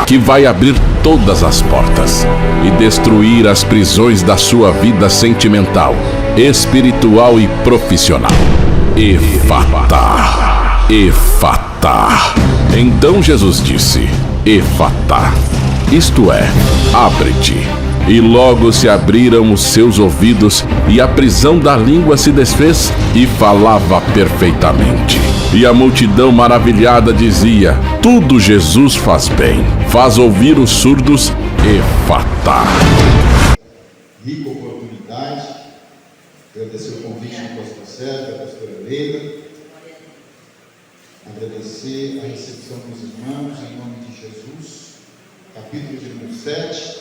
que vai abrir todas as portas e destruir as prisões da sua vida sentimental, espiritual e profissional. Efatá, Efatá. Então Jesus disse: Efatá, isto é, abre-te. E logo se abriram os seus ouvidos, e a prisão da língua se desfez, e falava perfeitamente. E a multidão maravilhada dizia: tudo Jesus faz bem, faz ouvir os surdos. Efatá. Rica oportunidade, agradecer o convite do pastor Sérgio, da pastora Leila, agradecer a recepção dos irmãos, em nome de Jesus, capítulo de número 7,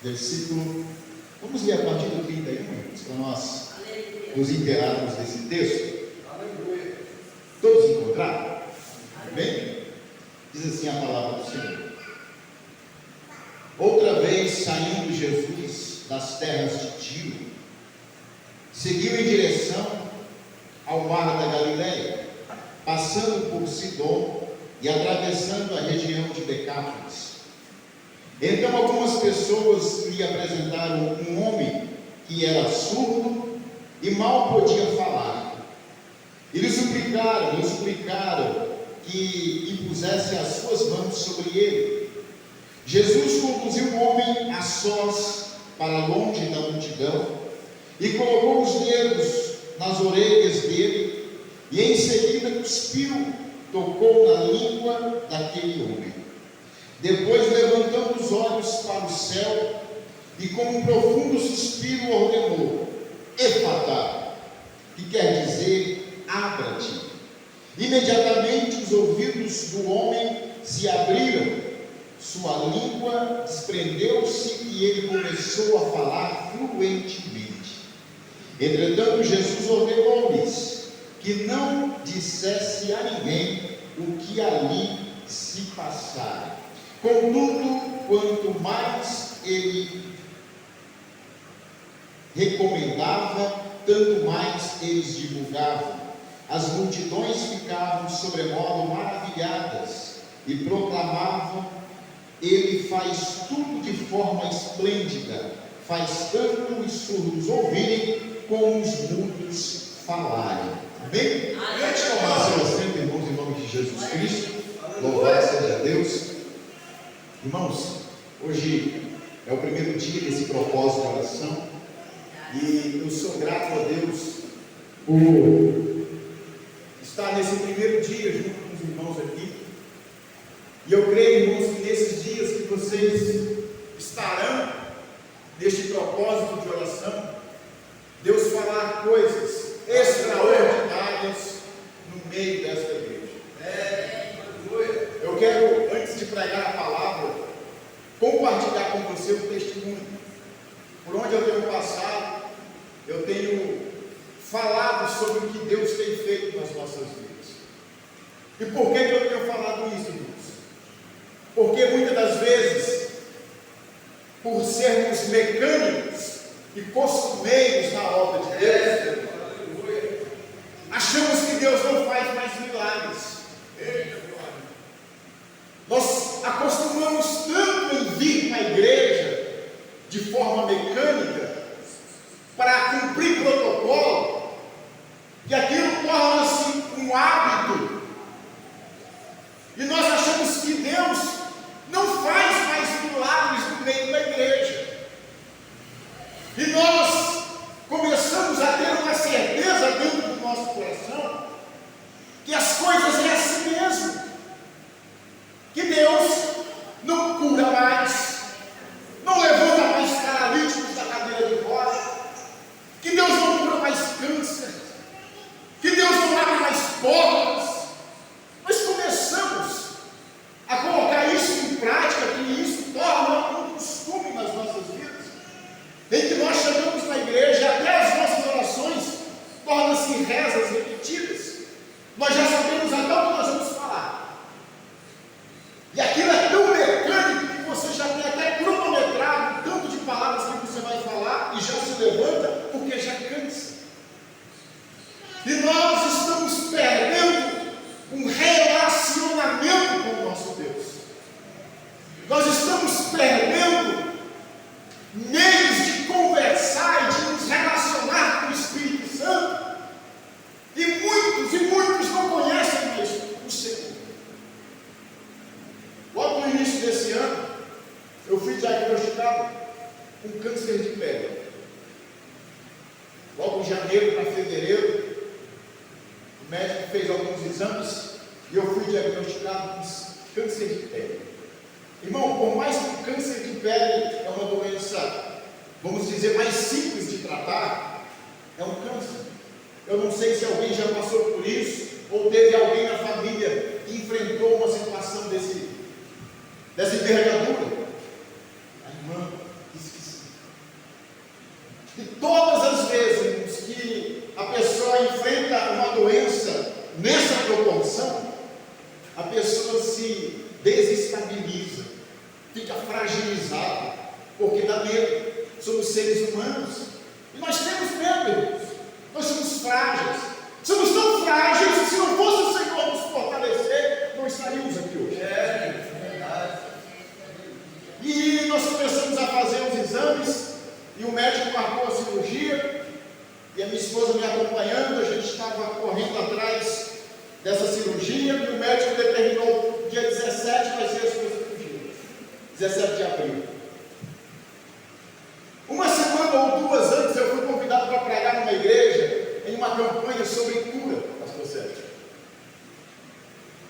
versículo, vamos ler a partir do 31, irmãos, para nós nos inteirarmos desse texto. Aleluia. Todos encontraram? Amém? Diz assim a palavra do Senhor. Outra vez, saindo Jesus das terras de Tiro, seguiu em direção ao mar da Galileia, passando por Sidom e atravessando a região de Decápolis. Então algumas pessoas lhe apresentaram um homem que era surdo e mal podia falar. E lhe suplicaram que impusesse as suas mãos sobre ele. Jesus conduziu o homem a sós para longe da multidão e colocou os dedos nas orelhas dele e em seguida cuspiu, tocou na língua daquele homem. Depois, levantando os olhos para o céu e com um profundo suspiro ordenou: Efatá, que quer dizer abra-te. Imediatamente os ouvidos do homem se abriram, sua língua desprendeu-se e ele começou a falar fluentemente. Entretanto, Jesus ordenou-lhes que não dissesse a ninguém o que ali se passara. Contudo, quanto mais ele recomendava, tanto mais eles divulgavam. As multidões ficavam sobremodo maravilhadas e proclamavam: ele faz tudo de forma esplêndida, faz tanto os surdos ouvirem como os mudos falarem. Amém? Antes de tomar seu assento, irmãos, em nome de Jesus Cristo, louvado seja Deus. Irmãos, hoje é o primeiro dia desse propósito de oração e eu sou grato a Deus por estar nesse primeiro dia junto com os irmãos aqui. E eu creio, irmãos, que nesses dias que vocês estarão neste propósito de oração, Deus fará coisas extraordinárias no meio desta igreja. Eu quero, antes de pregar a palavra, compartilhar com você um testemunho. Por onde eu tenho passado, eu tenho falado sobre o que Deus tem feito nas nossas vidas. E por que eu tenho falado isso, irmãos? Porque muitas das vezes, por sermos mecânicos e costumeiros na obra de Deus, achamos que Deus não faz mais milagres. Nós acostumamos tanto em vir na igreja de forma mecânica para cumprir protocolo, que aquilo torna-se um hábito, e nós achamos que Deus não faz mais milagres no meio da igreja, e nós começamos a ter uma certeza dentro do nosso coração que as coisas é assim mesmo, que Deus não cura mais, não levanta mais paralíticos da cadeira de rodas, que Deus não cura mais câncer, que Deus não abre mais portas. Nós começamos a colocar isso em prática, que isso torna um costume nas nossas vidas, em que nós chegamos na igreja e até as nossas orações tornam-se rezas repetidas. Nós já sabemos até o que nós vamos falar, e aquilo é tão mecânico que você já tem até cronometrado o tanto de palavras que você vai falar e já se levanta porque já cansa. E nós estamos perdendo um relacionamento com o nosso Deus. Nós eu fui diagnosticado com câncer de pele. Logo de janeiro para fevereiro, o médico fez alguns exames e eu fui diagnosticado com câncer de pele. Irmão, por mais que o câncer de pele é uma doença, vamos dizer, mais simples de tratar, é um câncer. Eu não sei se alguém já passou por isso, ou teve alguém na família que enfrentou uma situação dessa envergadura. A irmã disse que sim. E todas as vezes que a pessoa enfrenta uma doença nessa proporção, a pessoa se desestabiliza, fica fragilizada, porque dá medo. Somos seres humanos e nós temos medo, irmãos. Nós somos frágeis. Somos tão frágeis que, se não fosse o Senhor nos fortalecer, não estaríamos aqui hoje. E nós começamos a fazer os exames e o médico marcou a cirurgia e a minha esposa me acompanhando. A gente estava correndo atrás dessa cirurgia e o médico determinou dia 17 vai ser a sua cirurgia, 17 de abril. Uma semana ou duas antes eu fui convidado para pregar numa igreja em uma campanha sobre cura, pastor Sérgio.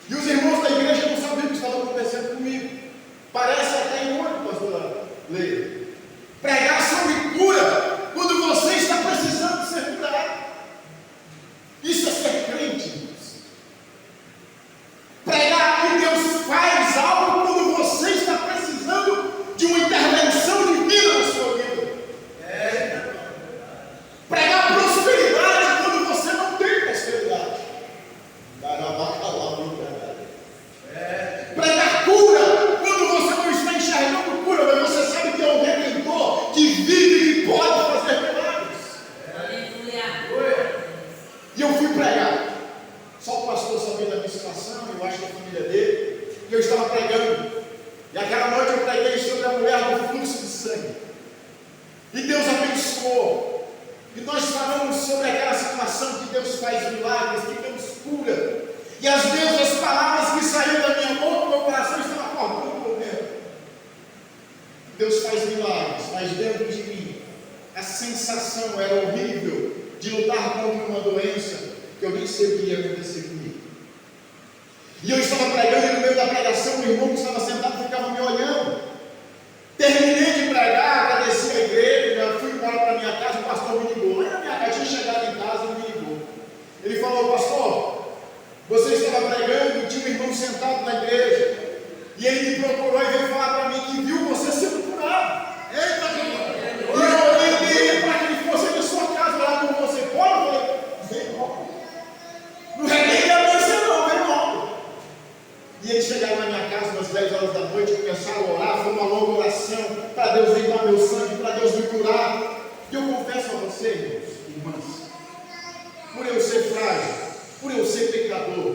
E os irmãos da igreja não sabiam o que estava acontecendo comigo. Parece até irônico, pastor Leia. Pregar sobre cura quando você está precisando de ser curado. Isso é ser crente, irmãos. Pregar que Deus faz algo quando você está precisando de uma intervenção divina na sua vida. Pregar prosperidade quando você não tem prosperidade. Pregar cura quando você não está enxergando cura, mas você sabe que é um Redentor que vive e pode fazer milagres. E eu fui pregar. Só o pastor sabia da minha situação, eu acho que a família dele. E eu estava pregando. E aquela noite eu preguei sobre a mulher do fluxo de sangue. E Deus abençoou. E nós falamos sobre aquela situação que Deus faz milagres, que Deus cura. E às vezes as palavras que saíram da minha boca, meu coração estava acordando por dentro. Deus faz milagres, mas dentro de mim a sensação era horrível de lutar contra uma doença que eu nem sei o que ia acontecer comigo. E eu estava pregando e no meio da pregação o irmão que estava sentado ficava me olhando. Terminei de pregar, agradeci a igreja, fui embora para minha casa, o pastor me ligou. Lá na minha casa, tinha chegado em casa e me ligou. Ele falou: pastor, você estava pregando e tinha um irmão sentado na igreja. E ele me procurou e veio falar para mim que viu você sendo curado. Eita, e eu orei para que ele fosse na sua casa, lá com você. Pode? Eu falei: vem logo. Não reguei a bênção não, vem logo. E eles chegaram na minha casa às 10 horas da noite, começaram a orar, foi uma longa oração para Deus limpar meu sangue, para Deus me curar. E eu confesso a vocês, irmãs, por eu ser frágil, por eu ser pecador,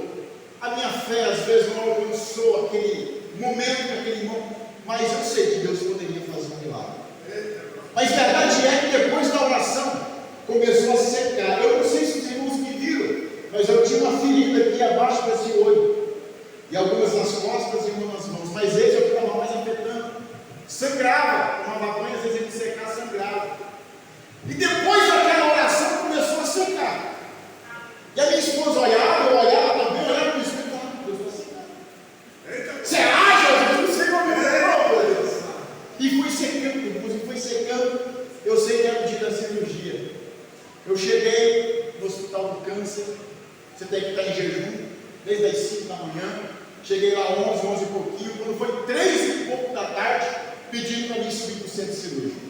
a minha fé às vezes não alcançou aquele momento, aquele irmão, mas eu sei que Deus poderia fazer um milagre. Mas a verdade é que depois da oração começou a secar. Eu não sei se os irmãos me viram, mas eu tinha uma ferida aqui abaixo desse olho. E algumas nas costas e uma nas mãos, mas esse é o que estava mais afetando. Sangrava, tomava banho, às vezes ele secar, sangrava. E depois daquela oração começou a secar. E a minha esposa olhava, eu olhava também, olhava para o espelho e falava: Deus vai secar. Você acha? Eu não sei como é, Deus. E foi secando, irmãos, e foi secando. Eu sei que era o dia da cirurgia. Eu cheguei no hospital do câncer. Você tem que estar em jejum, desde as 5 da manhã. Cheguei lá 11 e pouquinho, quando foi 3 e pouco da tarde, pedindo para mim subir para o centro cirúrgico.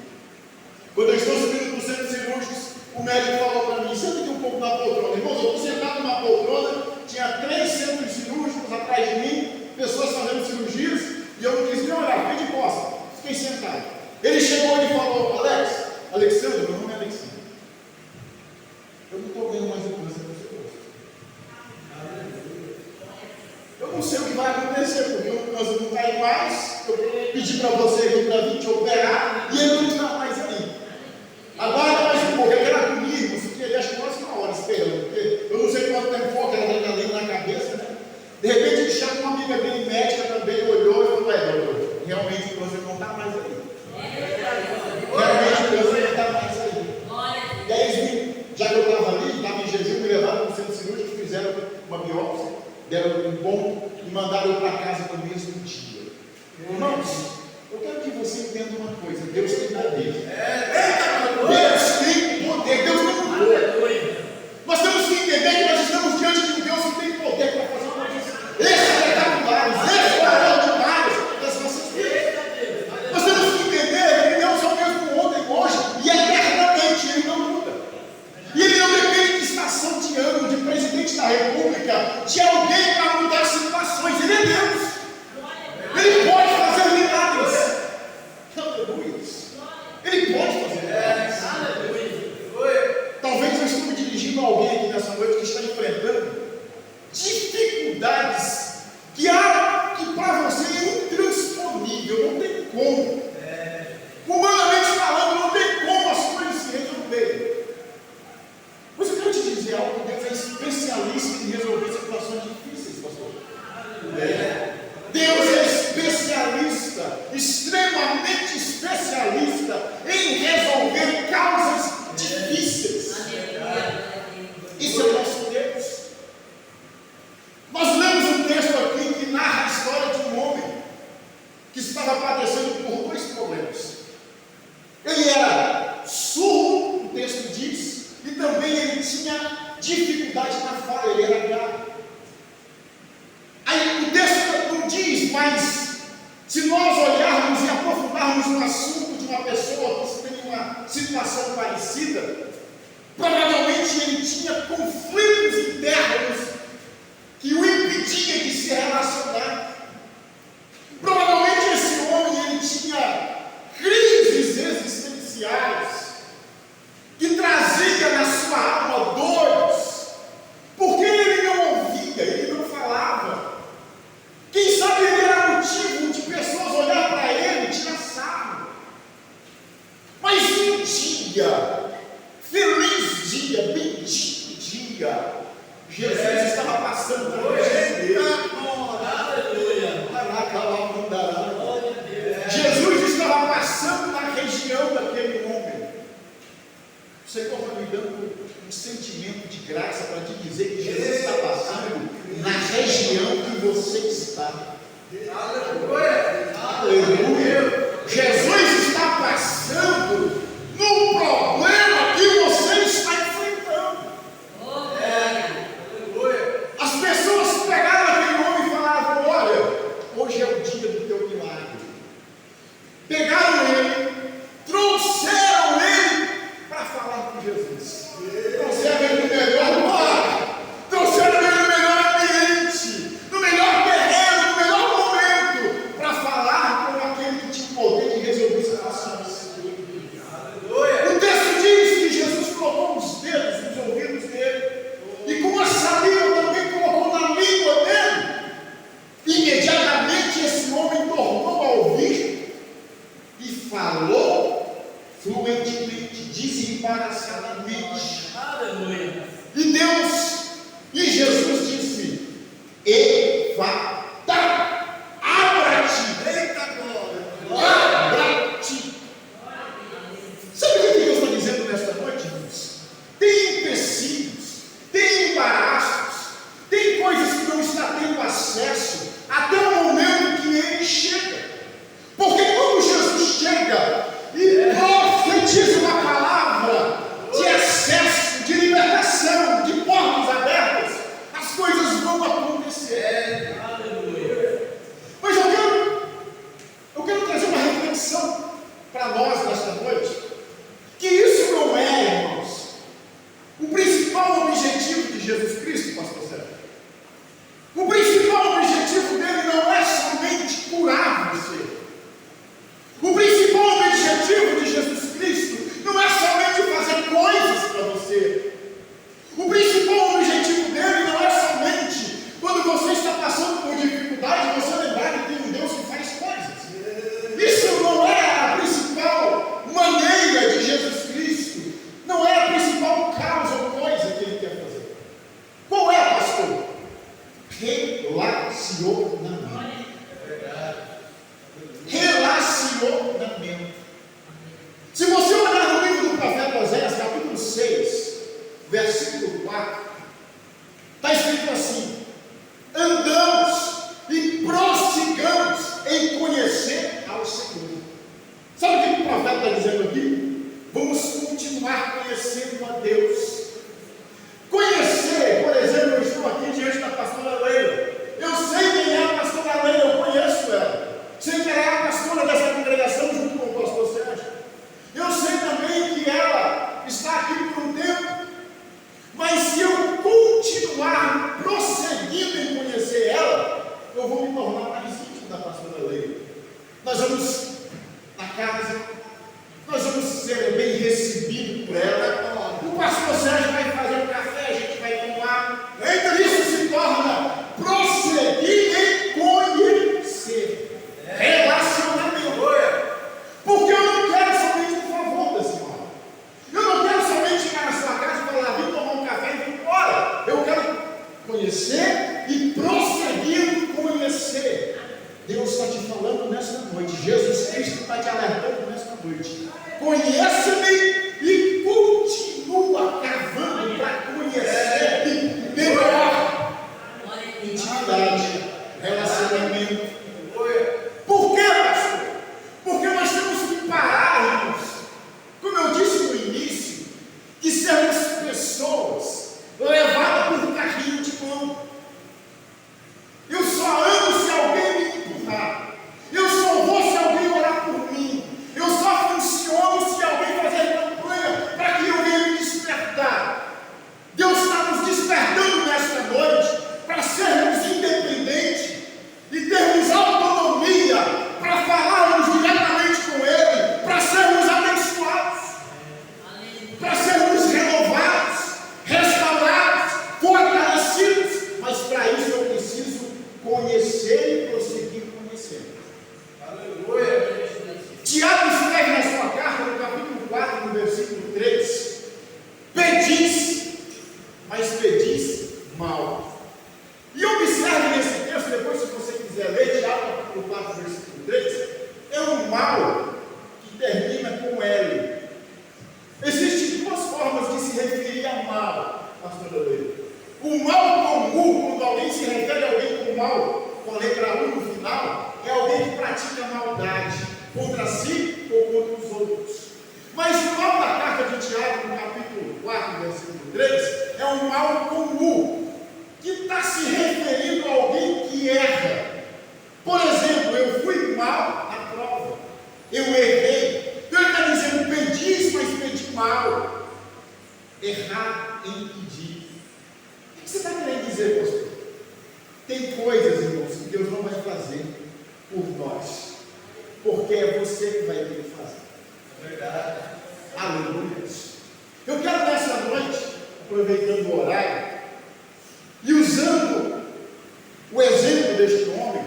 Quando eu estou subindo para o centro cirúrgico, o médico falou para mim: senta aqui um pouco na poltrona. Irmãos, eu estou sentado numa poltrona, tinha 3 centros cirúrgicos atrás de mim, pessoas fazendo cirurgias, e eu não quis nem olhar, fiquei de costa, fiquei sentado. Ele chegou e falou: Alexandre, meu nome é Alexandre. Eu não estou vendo mais o câncer no seu rosto. Eu não sei o que vai acontecer, porque o câncer não está aí mais. Eu pedi para você vir para vir te operar e ele não está mais aí. Agora mais um pouco, ele era comigo, fiquei acho que quase uma hora esperando, porque eu não sei quanto tempo foi aquela adrenalina na cabeça, De repente ele chama uma amiga dele, médica também, olhou e falou: doutor, realmente o câncer não está está mais aí. Realmente Deus não está mais aí. E aí, já que eu estava ali, estava em jejum, me levaram para o centro cirúrgico, fizeram uma biópsia, deram um ponto e mandaram eu para casa no mesmo dia. Irmãos, eu quero que você entenda uma coisa: Deus tem poder. Deus tem poder, Deus não mudou. Nós temos que entender que nós estamos diante de um Deus que tem poder para fazer coisas espetaculares, extraordinárias das nossas vidas. Nós temos que entender que Deus é o mesmo ontem, hoje e eternamente. Ele não muda. E Ele não depende de estação de ano, de presidente da república, de alguém para mudar situações. Ele é Deus. Ele pode fazer milagres. Aleluia. Ele pode fazer milagres. Talvez eu estou me dirigindo a alguém aqui nessa noite que está enfrentando dificuldades que há que para você é intransponível, não tem como. Humanamente falando, não tem como as coisas se resolverem. Mas eu quero te dizer algo: Deus é especialista em resolver situações difíceis, pastor. Deus é especialista, extremamente especialista em resolver causas difíceis. Isso é o nosso Deus. Nós lemos um texto aqui que narra a história de um homem que estava padecendo por dois problemas. Ele era surdo, o texto diz, e também ele tinha dificuldade na fala, ele era gago. Aí o texto não diz, mas se nós olharmos e aprofundarmos no assunto de uma pessoa que tem uma situação parecida, provavelmente ele tinha conflitos internos que o impediam de se relacionar. Provavelmente esse homem ele tinha crises existenciais que trazia na sua alma dores, porque ele não ouvia, ele não falava. Quem sabe ele era motivo de pessoas olhar para ele e tirar sarro. Mas um dia, feliz dia, bendito dia, Jesus estava passando por Jesus estava passando na região daquele homem. O Senhor está me dando um sentimento de graça para te dizer que Jesus está passando na região que você está. Aleluia! Aleluia! Jesus está passando no problema que você está enfrentando. As pessoas pegaram aquele homem e falavam: olha, hoje é o dia do teu milagre. Pegaram ele, trouxeram ele para falar com Jesus. Trouxeram ele no melhor lugar, trouxeram ele no melhor ambiente, no melhor terreno, no melhor momento, para falar com aquele que tinha o poder de resolver situações. O texto diz que Jesus colocou os dedos nos ouvidos dele, e com a saliva também colocou na língua dele. Imediatamente esse homem tornou a ouvir e falou fluentemente, desembaraçadamente. Aleluia. E Jesus disse: Efatá, abra-te. Eita glória. Abra-te. Sabe o que Deus está dizendo nesta noite, irmãos? Tem empecilhos, tem embaraços, tem coisas que não está tendo acesso até o momento que Ele chega. Porque quando Jesus chega e profetiza uma palavra de acesso está dizendo aqui? Vamos continuar conhecendo a Deus. Conhecer, por exemplo, eu estou aqui diante da pastora Leila. Eu sei quem é a pastora Leila, eu conheço ela. Sei que ela é a pastora dessa congregação junto com o pastor Sérgio. Eu sei também que ela está aqui por um tempo. Mas se eu continuar prosseguindo em conhecer ela, eu vou me tornar mais íntimo da pastora Leila. Nós vamos na casa, nós vamos ser bem recebidos por ela. O pastor Sérgio vai fazer um café, a gente vai tomar. Então isso se torna prosseguir em conhecer, relacionamento. Porque eu não quero somente o favor da senhora. Eu não quero somente chegar na sua casa e falar, vim tomar um café e vim embora. Eu quero conhecer e prosseguir em conhecer. Deus está te falando nesta noite. Jesus Cristo está te alertando nesta noite. Conheça-me e continua cavando para conhecer melhor. Intimidade, relacionamento. Por quê, pastor? Porque nós temos que parar, irmãos, como eu disse no início, de sermos pessoas levadas por um carrinho de mão. Eu só amo se alguém me empurrar. Eu só vou se alguém orar por mim. Eu só funciono se alguém fazer campanha para que eu venha me despertar. Deus está nos despertando nesta noite para sermos independentes e termos autonomia para falarmos diretamente com Ele, para sermos abençoados, para sermos renovados, restaurados, fortalecidos. Mas para isso eu preciso conhecer e prosseguir conhecendo. Aleluia. Tiago escreve na sua carta, no capítulo 4, no versículo 3: pedis, mas pedis mal. E observe nesse texto, depois se você quiser ler, Tiago capítulo 4, versículo 3, é um mal que termina com L. Existem duas formas de se referir a mal, pastor Leila. O mal comum, quando alguém se refere a alguém com mal, com a letra U no final, é alguém que pratica maldade contra si ou contra os outros. Mas o mal da carta de Tiago, no capítulo 4, versículo 3, é um mal comum, que está se referindo a alguém que erra. Por exemplo, eu fui mal na prova, eu errei. Então ele está dizendo, pedis, mas pedi mal. Errar em pedir. O que você está querendo dizer, pastor? Tem coisas, irmãos, que Deus não vai fazer por nós, porque é você que vai ter que fazer. É verdade. Aleluia. Eu quero nessa noite, aproveitando o horário, e usando o exemplo deste homem,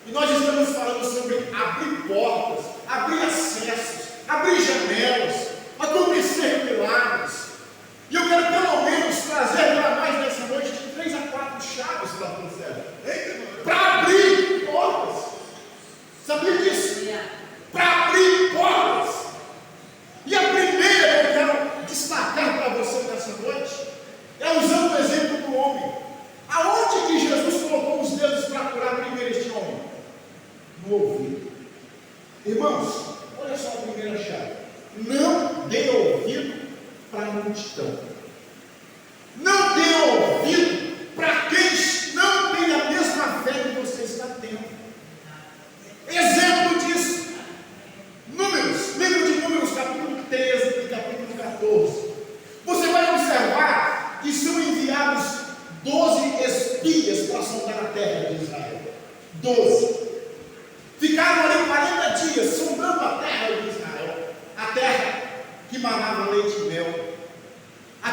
e nós estamos falando sobre abrir portas, abrir acessos, abrir janelas, acontecer milagres. E eu quero pelo menos trazer para mais nessa noite de 3 a 4 chaves para você, para abrir portas. Sabia disso? Para abrir portas. E a primeira que eu quero destacar para você nessa noite é usando o exemplo do homem. Aonde que Jesus colocou os dedos para curar primeiro este homem? No ouvido. Irmãos, olha só a primeira chave. Não dê ouvido para a multidão. Não dê ouvido para quem não tem a mesma fé que você está tendo. Exemplo disso, Números, livro de Números, capítulo 13 e capítulo 14. Você vai observar que são enviados 12 espias para sondar a terra de Israel. 12. Ficaram ali 40 dias sondando a terra de Israel, a terra que manava leite e mel, a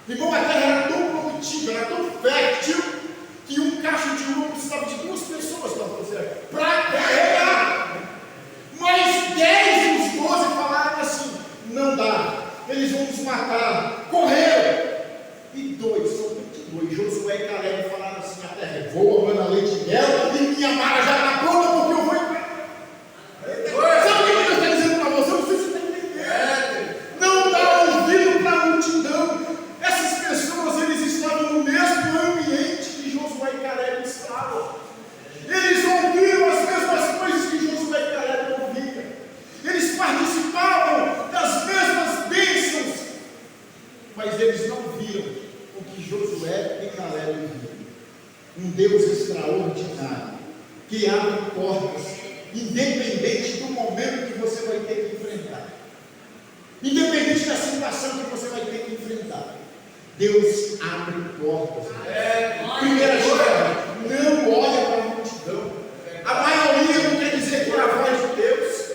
Irmão, a terra era tão produtiva, era tão fértil, que um cacho de uva precisava de 2 pessoas para carregar. Mas 10 dos 12 falaram assim: não dá, eles vão nos matar. Correram. E 2, são 22, Josué e Caleb falaram assim: a terra é boa, manda leite e mel, e minha mara já está pronta, porque eu vou entrar. Sabe o que Deus está dizendo para você? Não sei se você está entendendo. Não dá ouvido para a multidão. Essas pessoas, eles estavam no mesmo ambiente que Josué e Caleb estavam. Eles ouviram as mesmas coisas que Josué e Caleb ouviam. Eles participavam das mesmas bênçãos, mas eles não viram o que Josué e Caleb viram. Um Deus extraordinário, que abre portas, independente do momento que você vai ter que enfrentar, independente da situação que você vai ter que enfrentar. Deus abre portas. Primeira chave: não olha para a multidão. A maioria não quer dizer que é a voz de Deus.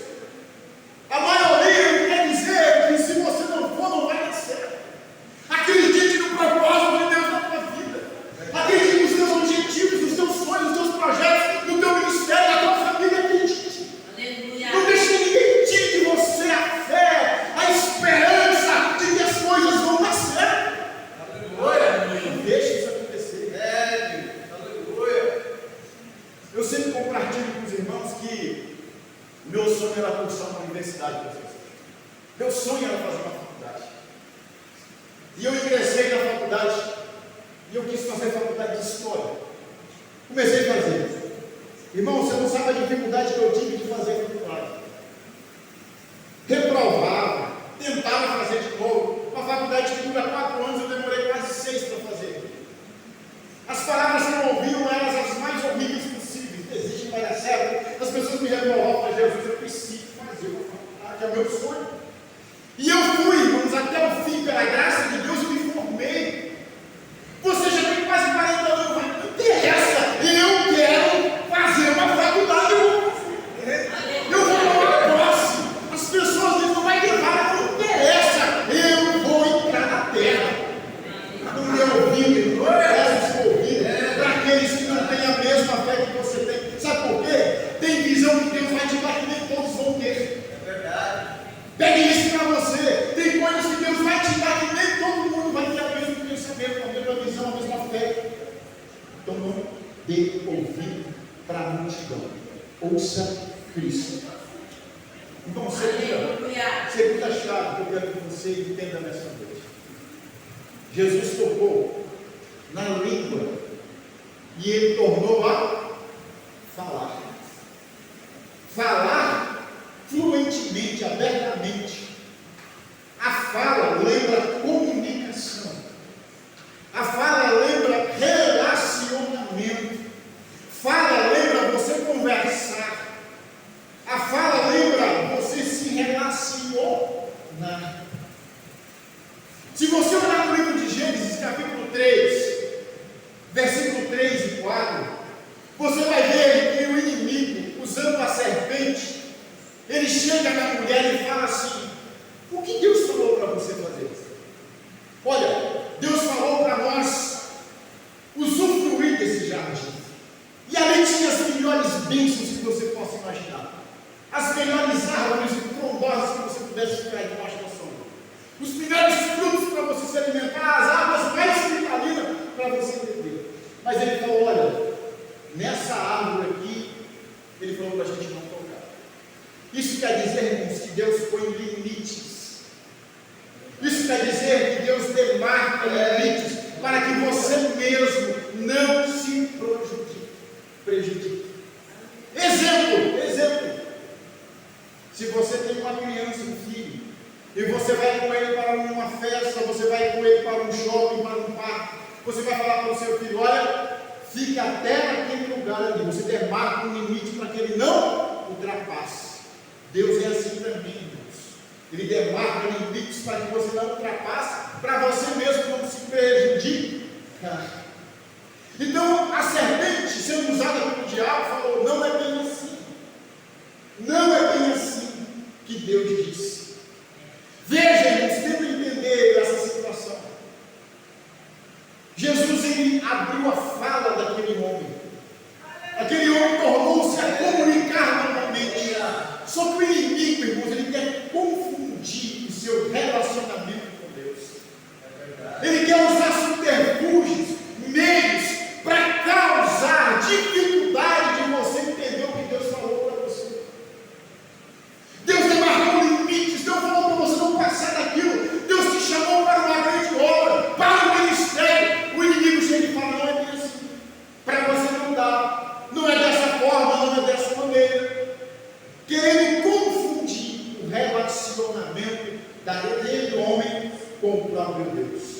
A maioria não quer dizer que se você não for, não vai dar certo. Acredite no propósito de Deus na tua vida. Acredite nos teus objetivos, nos teus sonhos, nos teus projetos, no teu ministério, na tua família. Acredite. Não deixe ninguém tire de você a fé, a esperança de que as coisas vão dar certo. Não deixe isso acontecer. Eu sempre compartilho com os irmãos que meu sonho era cursar uma universidade, professor. Meu sonho era fazer uma faculdade. E eu ingressei na faculdade e eu quis fazer faculdade de História. Comecei a fazer. Irmão, você não sabe a dificuldade que eu tive de fazer faculdade. Reprovava, tentava fazer de novo. Uma faculdade que dura 4 anos, eu demorei quase 6 para fazer. As palavras que eu ouvi eram as mais horríveis possíveis. Desiste, não vai dar certo. As pessoas me reprovavam para Jesus: eu preciso fazer uma faculdade, é o meu sonho. E eu fui, irmãos, até o fim, pela graça de Deus, eu me formei. Você já tem quase 40 anos, não interessa, eu quero fazer uma faculdade. Eu vou tomar posse. As pessoas dizem: não vai levar, não interessa, eu vou entrar na terra. No meu ouvido, para aqueles que não têm a mesma fé que você tem. Sabe por quê? Tem visão que Deus vai te dar que nem todos vão ter. Pegue isso para você. Tem coisas que Deus vai te dar que nem todo mundo vai ter o mesmo pensamento, a mesma visão, a mesma fé. Então não dê ouvido para a multidão. Ouça Cristo. Então, segunda chave que eu quero que você entenda nessa noite. Jesus tocou na língua e ele tornou a falar. Falar fluentemente, abertamente. A fala lembra comunicação. A fala lembra relacionamento. Fala lembra você conversar. A fala lembra você se relacionar. Se você olhar no livro de Gênesis, capítulo 3, versículo 3 e 4, você vai ver que o inimigo, usando a serpente, ele chega na mulher e fala assim: o que Deus falou para você fazer? Olha, Deus falou para nós usufruir desse jardim. E ali tinha as melhores bênçãos que você possa imaginar. As melhores árvores frondosas que você pudesse ficar debaixo da sombra. Os melhores frutos para você se alimentar, as águas mais cristalinas para você beber. Mas ele falou: olha, nessa árvore aqui, ele falou para a gente não tocar. Isso quer dizer, irmãos, que Deus põe limites. Isso quer dizer que Deus demarca limites para que você mesmo não se prejudique. Exemplo. Se você tem uma criança, um filho, e você vai com ele para uma festa, você vai com ele para um shopping, para um parque, você vai falar para o seu filho: olha, fique até naquele lugar ali. Você demarca um limite para que ele não ultrapasse. Deus é assim também, irmãos. Ele demarca limites para que você não ultrapasse, para você mesmo não se prejudique. Então, a serpente, sendo usada pelo diabo, falou: não é bem assim. Não é bem assim que Deus disse. Veja, irmãos, tenta entender essa situação. separar ele, o homem, com o próprio Deus.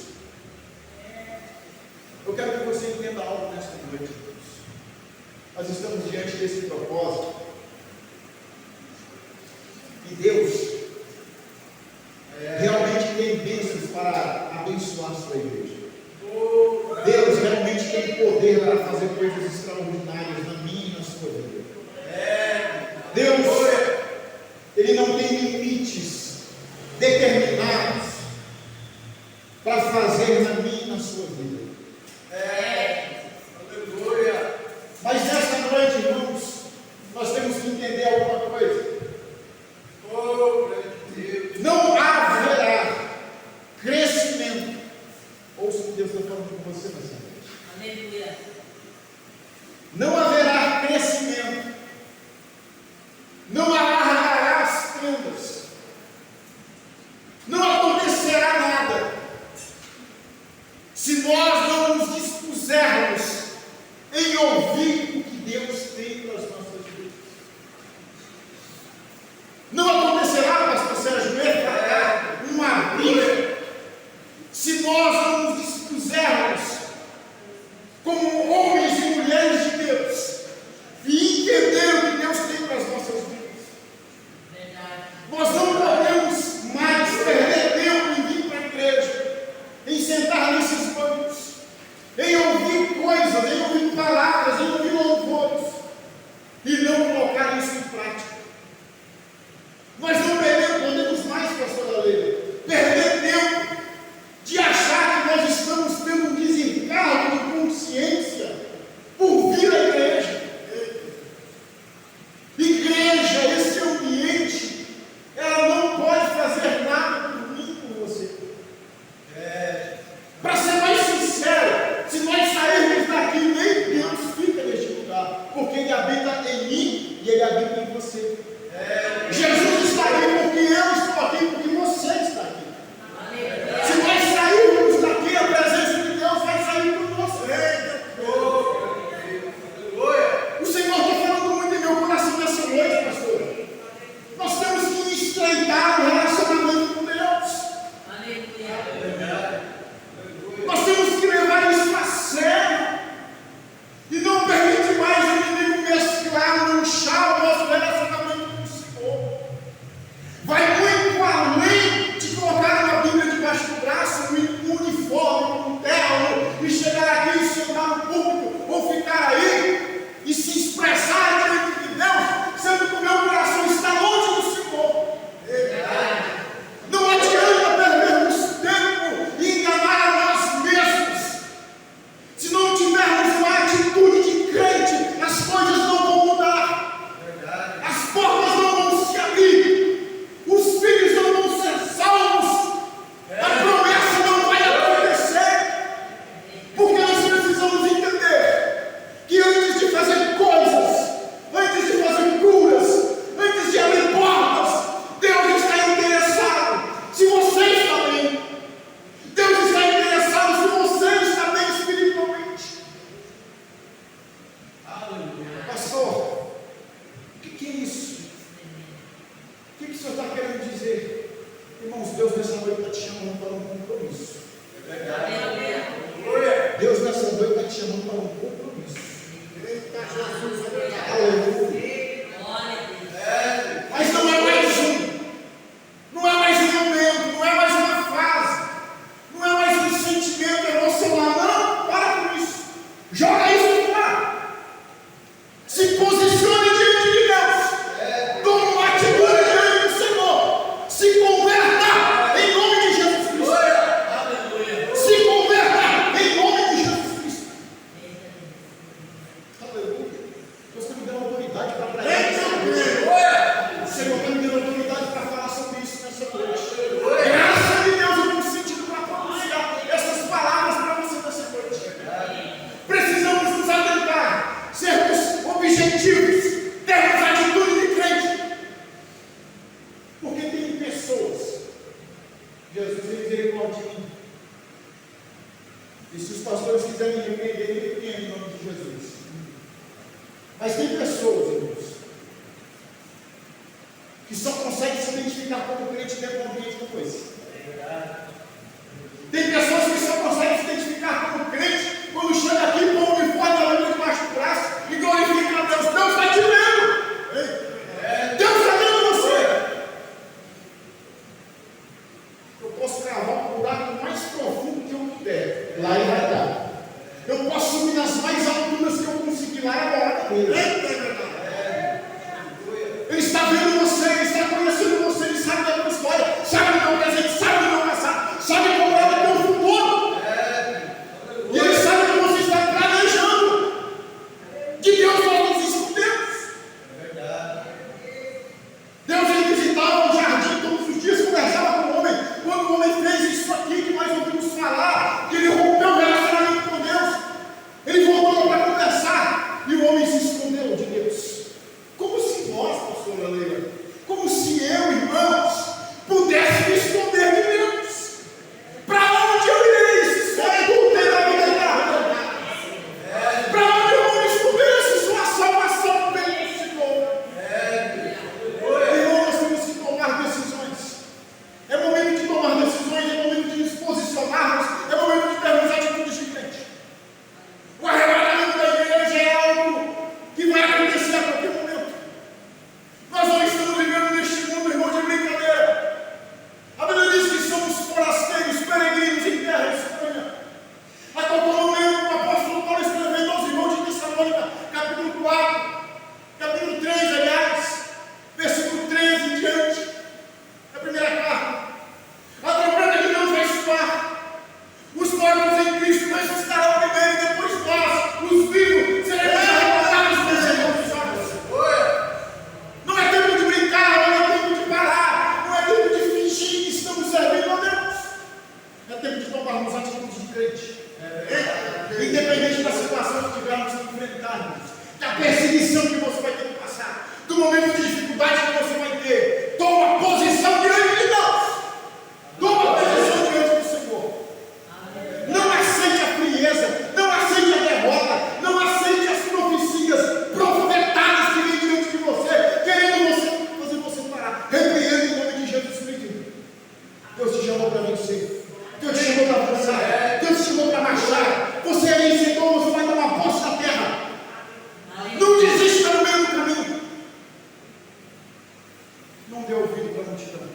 Eu quero que você entenda algo nesta noite, Deus. Nós estamos diante desse propósito. E Deus realmente tem bênçãos para abençoar a sua igreja. Deus realmente tem poder para fazer coisas extraordinárias na minha e na sua vida. Deus, Ele não tem limites determinados para fazer na minha e na sua vida. Mas nesta noite, irmãos, nós temos que entender alguma coisa. Não haverá crescimento. Ouça o que Deus está falando com você nessa noite. Aleluia. Não haverá crescimento. Não alargará as tendas. Não acontecerá nada se nós não nos dispusermos em ouvir o que Deus tem para as nossas vidas. Não acontecerá, pastor Sérgio, uma briga se nós não nos dispusermos como homens e mulheres de Deus e entender o que Deus tem para as nossas vidas. Verdade. Nós não podemos mais perder tempo em vir para a igreja, em sentar nesses bancos, em ouvir coisas, em ouvir palavras, em ouvir louvores e não colocar isso em prática. Nós não podemos mais, pastor Aleluia, perder tempo de achar que nós estamos tendo um desencargo de consciência por vir à igreja. Igreja, esse ambiente, ela não pode fazer nada por mim, por você. Para ser mais sincero, se nós sairmos daqui, nem Deus fica neste lugar, porque Ele habita em mim e Ele habita em você. Jesus está aqui porque eu estou aqui, porque você está aqui. Aleluia. Se nós sairmos daqui, a presença de Deus vai sair conosco. O Senhor está falando muito em meu coração nessa noite, pastor. Nós temos que estreitar o relacionamento com Deus. Aleluia. Nós temos que levar isso a sério. E não permite mais o inimigo mesclar, manchar o nosso relacionamento com o Senhor. Vai muito além de colocar uma Bíblia debaixo do braço, um uniforme, um terno, e chegar aqui e sentar no púlpito, ou ficar aí e se expressar diante de Deus, sendo que o meu coração está longe do Senhor. Não adianta perdermos tempo e enganar a nós mesmos. Se não tivermos uma atitude de crente, as coisas não vão mudar. As portas não vão se abrir. Os filhos não vão ser salvos. A promessa não vai acontecer. Porque nós precisamos entender que antes de fazer coisas, antes de fazer curas, antes de abrir portas, Deus está interessado se você está bem. Deus está interessado se você está bem espiritualmente. Pastor, o que é isso? O que o Senhor está querendo dizer? Irmãos, Deus nessa noite está te chamando para um compromisso. Aleluia. Deus nessa noite está te chamando para um compromisso. Aleluia. Glória a Deus. Mas não é mais não é mais um momento, não é mais uma fase, não é mais um sentimento emocional. Não, para com isso. Joga isso fora. Se posicione diante de Deus. Toma uma atitude diante do Senhor. Se converta em nome de Jesus Cristo. Se converta em nome de Jesus Cristo. Aleluia. Deus está me dando autoridade para pregar. O Senhor está me dando autoridade para falar sobre isso nessa noite. Graças a Deus eu tenho sentido para pronunciar essas palavras para você nessa noite. Precisamos nos atentar, sermos objetivos, termos atitude de crente. Porque tem pessoas, Jesus tem misericórdia de mim. E se os pastores quiserem repreender, ele repreende em nome de Jesus. Mas tem pessoas, irmãos, que só conseguem se identificar como crente dentro de um ambiente como esse. pé, lá ele vai estar. Eu posso subir nas mais alturas que eu conseguir, lá é a morada dele. Ele está vendo você, ele está conhecendo você, ele sabe da tua história, sabe do teu presente, sabe do teu passado, sabe como é o teu futuro. E ele sabe que você está planejando. De Deus nós nos escondemos. Deus ele visitava o jardim todos os dias, conversava com o homem. Quando o homem fez isso aqui que nós ouvimos falar, que ele rompeu o relacionamento com Deus, ele voltou para conversar e o homem se escondeu de Deus. Como se nós, pastora Leila, como se eu, irmãos, pudesse me esconder de Deus. Para onde eu irei se só tu tem a vida eterna? Para onde eu vou me esconder se sua salvação vem do Senhor? Irmãos, nós temos que tomar decisões. É momento de tomar decisões, é momento de nos posicionarmos, é momento de termos atitudes diferentes. O arrebatamento da igreja é algo que vai acontecer a qualquer momento. Nós não estamos vivendo neste mundo, irmão, de brincadeira. A Bíblia diz que somos forasteiros, peregrinos em terra estranha. A qualquer momento, o apóstolo Paulo escrevendo aos irmãos de Tessalônica, capítulo 4, capítulo 3, aliás, versículo 13 em diante, a primeira carta. A trombeta de Deus vai soar. Os mortos em Cristo ressuscitarão primeiro e depois nós, os vivos, seremos arrebatados com o Senhor dos céus. Não é tempo de brincar, não é tempo de parar, não é tempo de fingir que estamos servindo a Deus. É tempo de tomarmos atitudes de crente. Independente da situação que tivermos que enfrentarmos, da perseguição que você vai ter que passar, do momento de dificuldade que você vai ter, toma posição diante de Deus. Toma posição diante do Senhor. Não aceite a frieza, não aceite a derrota, não aceite as profecias profetadas que vêm diante de você, querendo fazer você parar. Repreenda em nome de Jesus Cristo. Deus te chamou para vencer. Deus te chamou para avançar. Deus te chamou para marchar. Você é vencedor, você vai tomar posse da terra. Não desista no meio do caminho. Não dê ouvido para a multidão.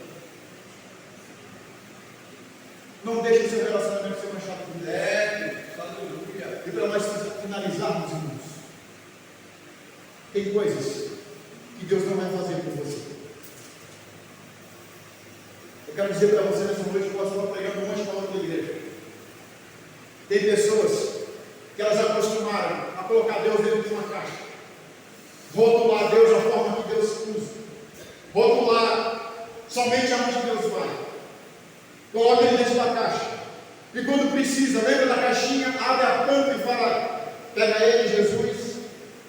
Não deixe o seu relacionamento ser manchado por Deus. E para nós finalizarmos, irmãos, tem coisas que Deus não vai fazer por você. Eu quero dizer para você nessa noite que eu estava pregando um monte de palavra da igreja. Tem pessoas que elas acostumaram a colocar Deus dentro de uma caixa, rotular Deus da forma que Deus usa, rotular somente aonde Deus vai. Coloca ele dentro da caixa. E quando precisa, lembra da caixinha, abre a tampa e fala: pega ele, Jesus.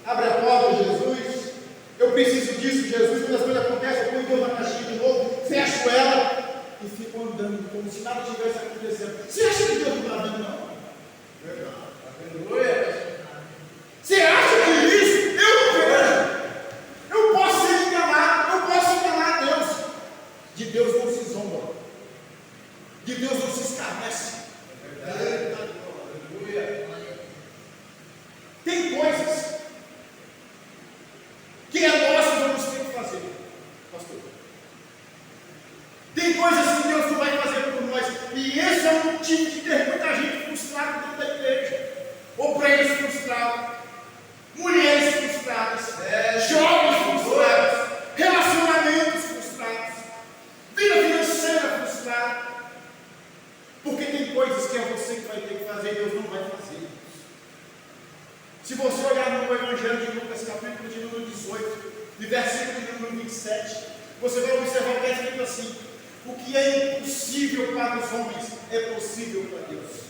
Abre a porta, Jesus. Eu preciso disso, Jesus. Quando as coisas acontecem, eu ponho Deus na caixinha de novo, fecho ela e fico andando como se nada tivesse acontecendo. Você acha que Deus não está vendo, não? Você acha que isso? Eu não vejo. Eu posso ser enganado, eu posso enganar Deus. De Deus não se zomba. De Deus não se escarnece. Tem coisas que é nós que vamos ter que fazer, pastor. Tem coisas que Deus não vai fazer por nós. E esse é o motivo de ter muita gente frustrada dentro da igreja. Obreiros frustrados, mulheres frustradas, jovens frustrados, relacionamentos frustrados, vida financeira frustrada. Porque tem coisas que é você que vai ter que fazer e Deus não vai fazer. Se você olhar no Evangelho de Lucas, capítulo de número 18, de versículo de número 27, você vai observar que é escrito assim: o que é impossível para os homens é possível para Deus.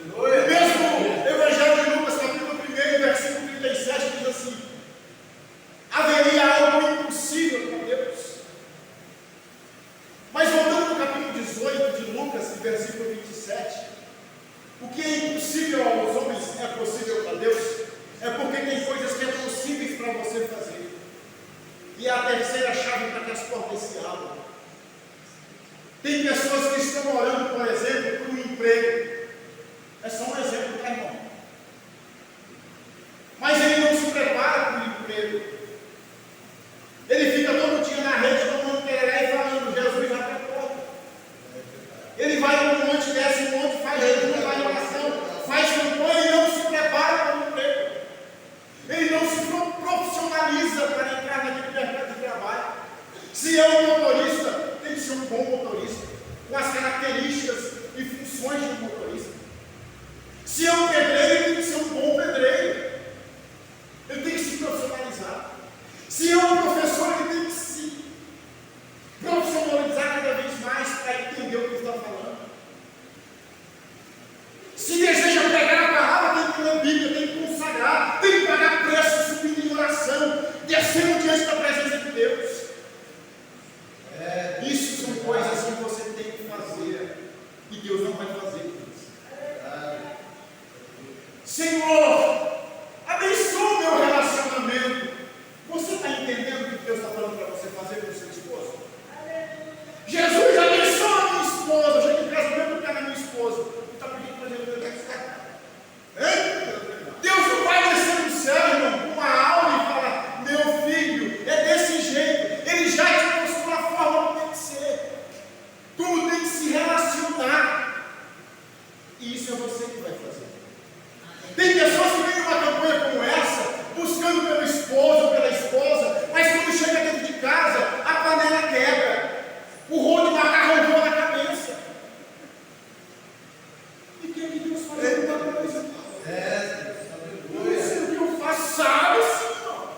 Mesmo Evangelho de Lucas, capítulo 1, versículo 37, diz assim: haveria algo impossível para Deus. Mas voltando no capítulo 18 de Lucas, versículo 27, o que é impossível aos homens é possível para Deus, é porque tem coisas que é possíveis para você fazer. E é a terceira chave para que as portas se abram. Tem pessoas que estão orando, por exemplo, por um emprego. É só um exemplo, tá, irmão? Mas ele não se prepara para o emprego. Ele fica todo dia na rede tomando tereré e falando: Jesus abre a porta. Ele vai para um monte, desce um monte, relacionar. E isso é você que vai fazer. Tem pessoas que vêm numa campanha como essa, buscando pelo esposo ou pela esposa, mas quando chega dentro de casa, a panela quebra, o rolo de macarrão voa na cabeça. E quem que Deus faz alguma coisa? Isso é o que eu faço, sabe, Senhor?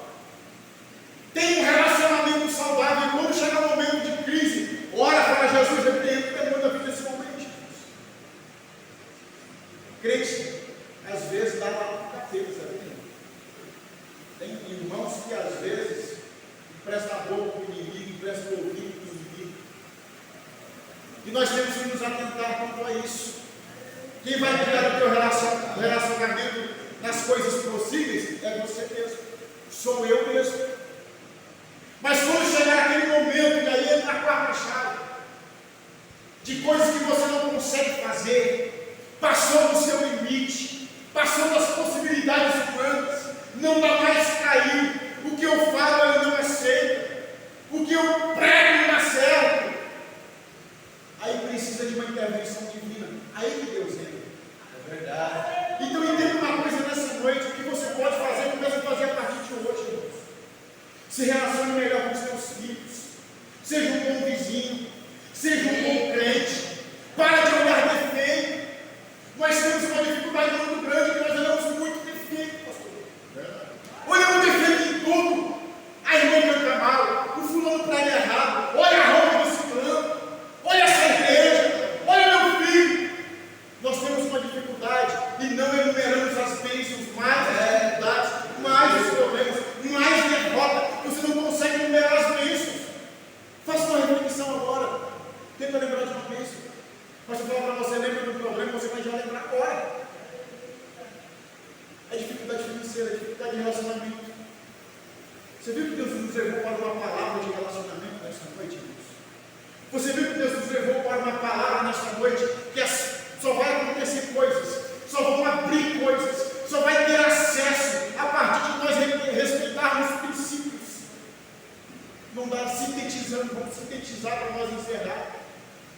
Tem um relacionamento saudável, e quando chega o momento de crise, ora para Jesus, repreende o demônio da vida nesse momento. Crente, às vezes dá uma capeta, sabe? Tem irmãos que às vezes emprestam a boca para o inimigo, emprestam o ouvido para o inimigo. E nós temos que nos atentar quanto a isso. Quem vai cuidar do teu relacionamento nas coisas possíveis é você mesmo. Sou eu mesmo. Mas quando chegar aquele momento, e aí entra a quarta chave, de coisas que você não consegue fazer, passou do seu limite, passou das possibilidades humanas, não dá mais cair, o que eu falo ele não aceita, o que eu prego não dá certo, aí precisa de uma intervenção divina, aí que Deus entra. É verdade. Então entenda uma coisa nessa noite, o que você pode fazer, começa a fazer a partir de hoje, irmãos. Se relacione melhor com os seus filhos, seja um bom vizinho, seja um bom crente, para de olhar defeito. Nós temos uma dificuldade muito grande, que nós olhamos muito defeito, pastor. Olhamos defeito em tudo. A irmã canta mal, o fulano prega errado, olha a roupa do ciclano, olha essa igreja, olha meu filho. Nós temos uma dificuldade e não enumeramos as bênçãos, mais as dificuldades, mais os problemas, mais derrota. Você não consegue enumerar as bênçãos. Faça uma reflexão agora. Tenta lembrar de uma bênção. Mas eu falo para você, lembra do problema, você vai já lembrar agora. É dificuldade financeira, é dificuldade de relacionamento. Você viu que Deus nos levou para uma palavra de relacionamento nesta noite, irmãos? Você viu que Deus nos levou para uma palavra nesta noite que só vai acontecer coisas, só vão abrir coisas, só vai ter acesso a partir de nós respeitarmos os princípios. Não dá sintetizando, vamos sintetizar para nós encerrar.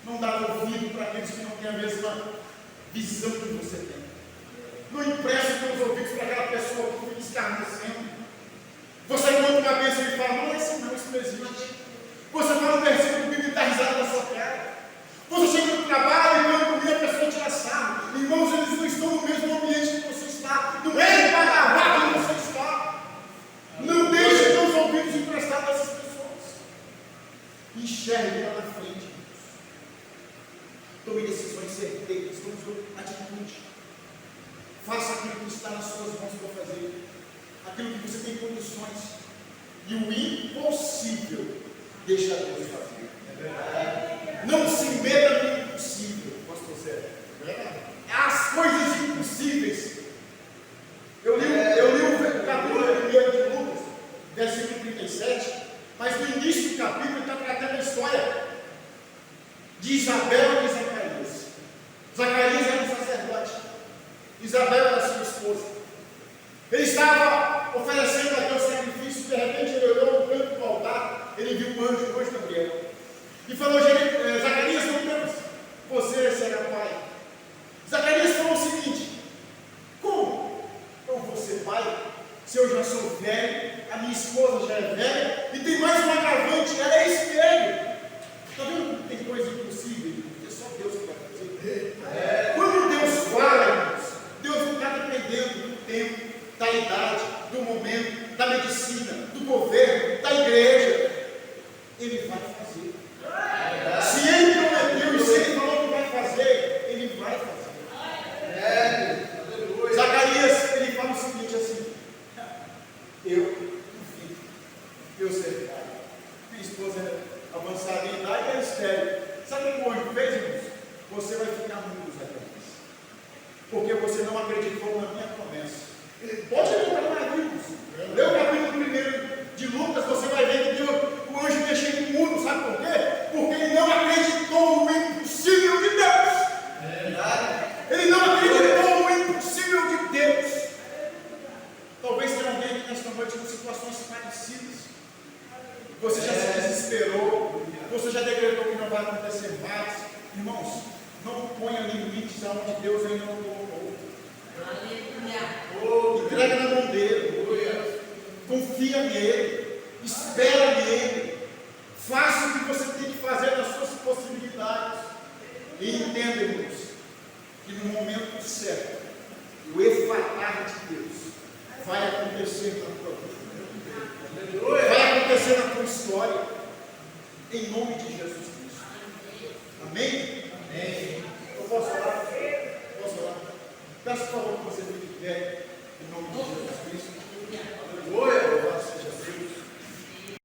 Não dá ouvido para aqueles que não têm a mesma visão que você tem. Não empresta os teus ouvidos para aquela pessoa que fica escarnecendo. Você conta uma bênção e fala, não é assim não, isso não existe. Você fala um versículo bíblico e dá risada na sua cara. Você chega no trabalho e quando comer a pessoa tira sarro. Irmãos, eles não estão no mesmo ambiente que você está. Não é para gravar que você está. Não deixe teus ouvidos emprestados a essas pessoas. Enxergue lá na frente. Tome decisões certeiras, tome atitude. Faça aquilo que está nas suas mãos para fazer. Aquilo que você tem condições. E o impossível, deixa Deus fazer. É verdade. Não se meta no impossível, pastor Zé. É verdade. As coisas impossíveis. Eu li o capítulo 1 de Lucas, versículo 37, mas no início do capítulo está tratando a história de Isabel e Zacarias. Zacarias era um sacerdote, Isabel era sua esposa. Ele estava oferecendo a Deus sacrifício, de repente ele olhou no canto do altar, ele viu um anjo Gabriel, e falou, Zacarias, não temas, você será pai. Zacarias falou o seguinte, como eu vou ser pai, se eu já sou velho, a minha esposa já é velha, e tem mais um agravante, ela é estéril. Está vendo que tem coisa impossível? É só Deus que vai fazer. Quando Deus fala, irmãos, Deus não está dependendo do tempo, da idade, do momento, da medicina, do governo, da igreja. Ele vai fazer. Se ele prometeu e se ele falou que vai fazer, ele vai fazer. Zacarias, ele fala o seguinte assim, eu duvido, eu sei, minha esposa é avançada em idade e é estéril. Sabe o que o anjo fez, irmãos? Você vai ficar mudo, Zacarias, porque você não acreditou na minha promessa. Pode ler para mais livros. Lê o capítulo 1 de Lucas, você vai ver que o anjo deixou ele mudo, sabe por quê? Porque ele não acreditou no impossível de Deus. Ele não acreditou no impossível de Deus. Talvez tenha alguém aqui nesta noite com situações parecidas. Você já se desesperou, você já decretou que não vai acontecer mais. Irmãos, Não ponha limites aonde Deus ainda não colocou. Aleluia. Entrega na mão dele. Confia nele. Espera nele. Faça o que você tem que fazer nas suas possibilidades. E entenda, irmãos, que no momento certo, o efatar de Deus vai acontecer na tua vida. Vai acontecer na tua história. Em nome de Jesus Cristo. Amém? Amém. Eu posso orar? Posso orar? Peço por favor que você fique de pé. Em nome de Jesus Cristo.